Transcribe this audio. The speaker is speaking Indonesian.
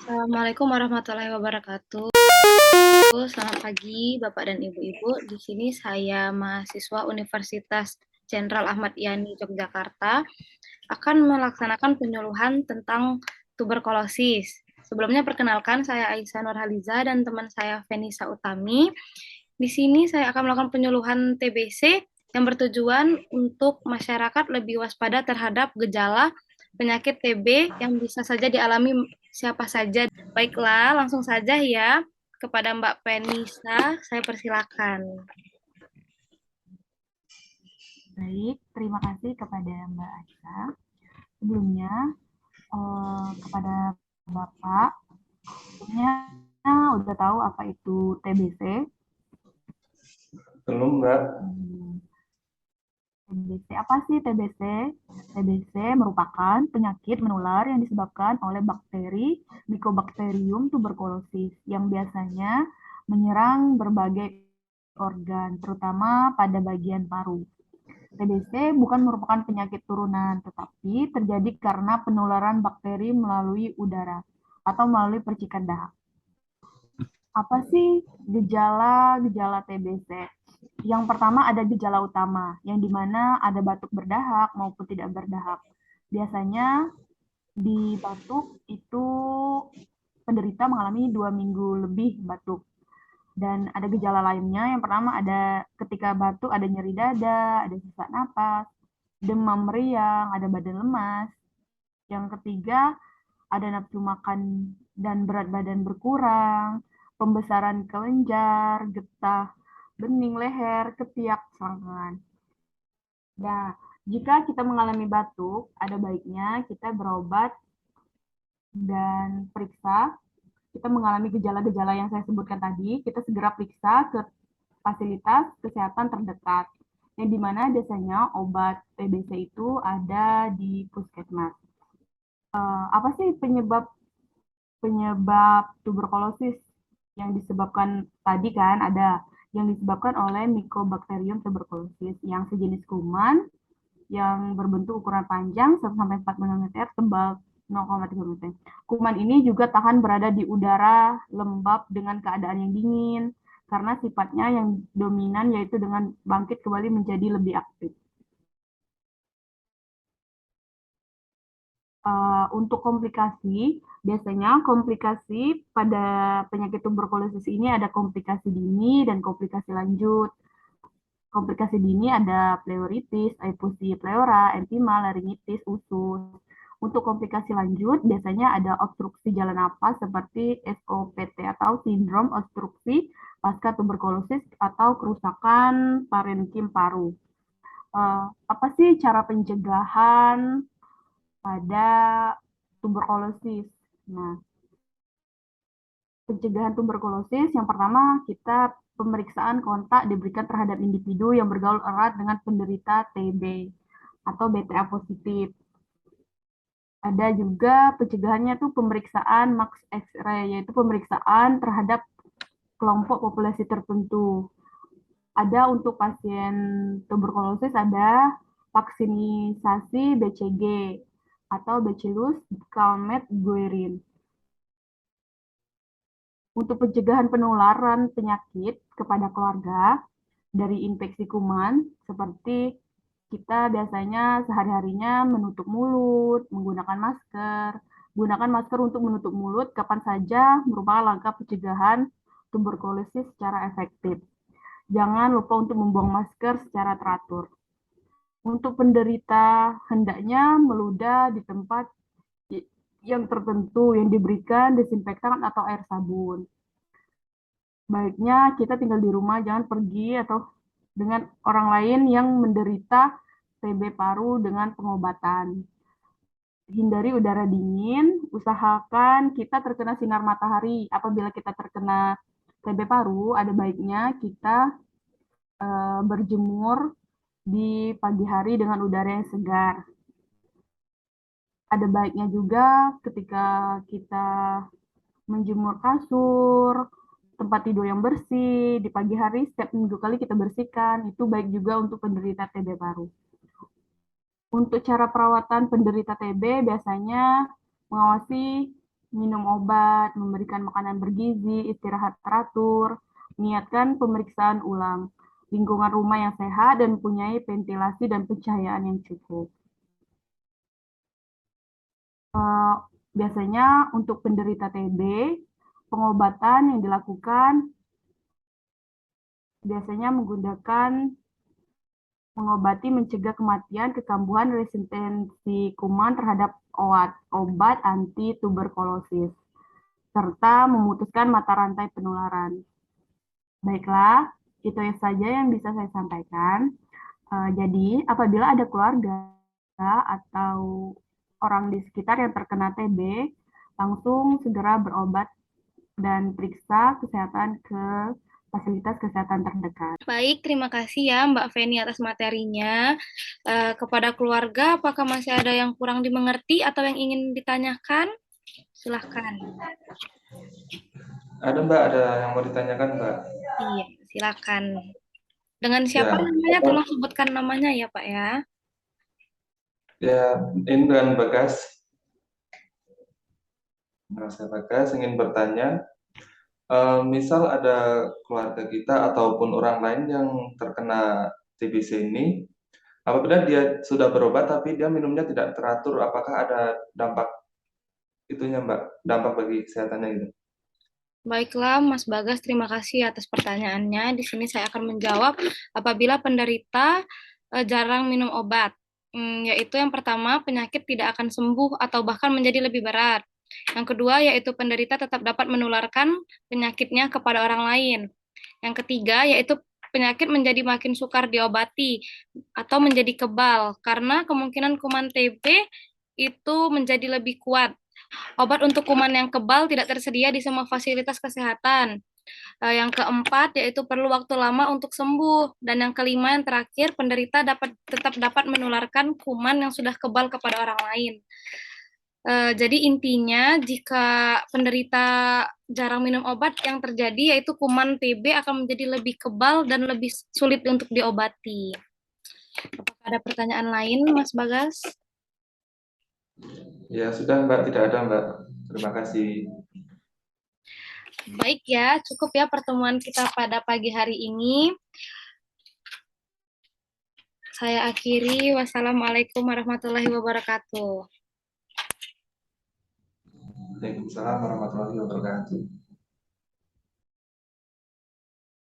Assalamualaikum warahmatullahi wabarakatuh. Selamat pagi, Bapak dan Ibu-ibu. Di sini saya mahasiswa Universitas Jenderal Ahmad Yani Yogyakarta akan melaksanakan penyuluhan tentang tuberkulosis. Sebelumnya perkenalkan saya Aisyah Nurhaliza dan teman saya Venisa Utami. Di sini saya akan melakukan penyuluhan TBC yang bertujuan untuk masyarakat lebih waspada terhadap gejala penyakit TB yang bisa saja dialami siapa saja. Baiklah, langsung saja ya kepada Mbak Penisa, saya persilakan. Baik, terima kasih kepada Mbak Aisyah. Sebelumnya, kepada Bapak, sebelumnya udah tahu apa itu TBC? Belum, Mbak. TBC, apa sih TBC? TBC merupakan penyakit menular yang disebabkan oleh bakteri Mycobacterium tuberculosis yang biasanya menyerang berbagai organ, terutama pada bagian paru. TBC bukan merupakan penyakit turunan, tetapi terjadi karena penularan bakteri melalui udara atau melalui percikan dahak. Apa sih gejala-gejala TBC? Yang pertama ada gejala utama, yang dimana ada batuk berdahak maupun tidak berdahak. Biasanya di batuk itu penderita mengalami 2 minggu lebih batuk. Dan ada gejala lainnya, yang pertama ada ketika batuk ada nyeri dada, ada sesak napas, demam meriang, ada badan lemas. Yang ketiga, ada nafsu makan dan berat badan berkurang, pembesaran kelenjar, getah bening leher, ketiak, selangkangan. Nah, jika kita mengalami batuk, ada baiknya kita berobat dan periksa. Kita mengalami gejala-gejala yang saya sebutkan tadi, kita segera periksa ke fasilitas kesehatan terdekat, yang dimana biasanya obat TBC itu ada di puskesmas. Apa sih penyebab penyebab tuberkulosis yang disebabkan tadi kan ada yang disebabkan oleh Mycobacterium tuberculosis yang sejenis kuman yang berbentuk ukuran panjang 1-4 mm, tebal 0,3 mm. Kuman ini juga tahan berada di udara lembab dengan keadaan yang dingin karena sifatnya yang dominan yaitu dengan bangkit kembali menjadi lebih aktif. Untuk komplikasi, biasanya komplikasi pada penyakit tuberkulosis ini ada komplikasi dini dan komplikasi lanjut. Komplikasi dini ada pleuritis, efusi pleura, empima, laringitis, usus. Untuk komplikasi lanjut, biasanya ada obstruksi jalan napas seperti SOPT atau sindrom obstruksi pasca tuberkulosis atau kerusakan parenkim paru. Apa sih cara pencegahan pada tuberkulosis? Nah, pencegahan tuberkulosis yang pertama kita pemeriksaan kontak diberikan terhadap individu yang bergaul erat dengan penderita TB atau BTA positif. Ada juga pencegahannya tuh pemeriksaan max X-ray, yaitu pemeriksaan terhadap kelompok populasi tertentu. Ada untuk pasien tuberkulosis ada vaksinisasi BCG atau Bacillus calmette-guerin. Untuk pencegahan penularan penyakit kepada keluarga dari infeksi kuman, seperti kita biasanya sehari-harinya menutup mulut, menggunakan masker. Gunakan masker untuk menutup mulut kapan saja merupakan langkah pencegahan tuberkulosis secara efektif. Jangan lupa untuk membuang masker secara teratur. Untuk penderita hendaknya meludah di tempat yang tertentu yang diberikan desinfektan atau air sabun. Baiknya kita tinggal di rumah, jangan pergi atau dengan orang lain yang menderita TB paru dengan pengobatan. Hindari udara dingin, usahakan kita terkena sinar matahari. Apabila kita terkena TB paru, ada baiknya kita berjemur di pagi hari dengan udara yang segar. Ada baiknya juga ketika kita menjemur kasur, tempat tidur yang bersih, di pagi hari setiap minggu kali kita bersihkan, itu baik juga untuk penderita TB paru. Untuk cara perawatan penderita TB biasanya mengawasi minum obat, memberikan makanan bergizi, istirahat teratur, niatkan pemeriksaan ulang, lingkungan rumah yang sehat, dan mempunyai ventilasi dan pencahayaan yang cukup. Eh, Biasanya untuk penderita TB, pengobatan yang dilakukan biasanya menggunakan mengobati mencegah kematian, kekambuhan, resistensi kuman terhadap obat anti tuberkulosis, serta memutuskan mata rantai penularan. Baiklah, itu saja yang bisa saya sampaikan. Jadi, apabila ada keluarga atau orang di sekitar yang terkena TB, langsung segera berobat dan periksa kesehatan ke fasilitas kesehatan terdekat. Baik, terima kasih ya Mbak Feni atas materinya. Kepada keluarga, apakah masih ada yang kurang dimengerti atau yang ingin ditanyakan? Silahkan. Ada Mbak, ada yang mau ditanyakan Mbak? Iya, silakan. Dengan siapa Ya, namanya? Tolong sebutkan namanya ya Pak ya. ya ini dengan Bagas. Nah, saya Bagas ingin bertanya, misal ada keluarga kita ataupun orang lain yang terkena TBC ini, apabila dia sudah berobat tapi dia minumnya tidak teratur, apakah ada dampak itunya Mbak, dampak bagi kesehatannya gitu? Baiklah, Mas Bagas, terima kasih atas pertanyaannya. Di sini saya akan menjawab apabila penderita jarang minum obat. Yaitu yang pertama, penyakit tidak akan sembuh atau bahkan menjadi lebih berat. Yang kedua, yaitu penderita tetap dapat menularkan penyakitnya kepada orang lain. Yang ketiga, yaitu penyakit menjadi makin sukar diobati atau menjadi kebal karena kemungkinan kuman TB itu menjadi lebih kuat. Obat untuk kuman yang kebal tidak tersedia di semua fasilitas kesehatan. Yang keempat, yaitu perlu waktu lama untuk sembuh. Dan yang kelima, yang terakhir, penderita tetap dapat menularkan kuman yang sudah kebal kepada orang lain. Jadi intinya, jika penderita jarang minum obat, yang terjadi yaitu kuman TB akan menjadi lebih kebal dan lebih sulit untuk diobati. Apakah ada pertanyaan lain, Mas Bagas? Ya sudah Mbak, tidak ada Mbak. Terima kasih. Baik ya, cukup ya pertemuan kita pada pagi hari ini. Saya akhiri. Wassalamualaikum warahmatullahi wabarakatuh. Waalaikumsalam warahmatullahi wabarakatuh.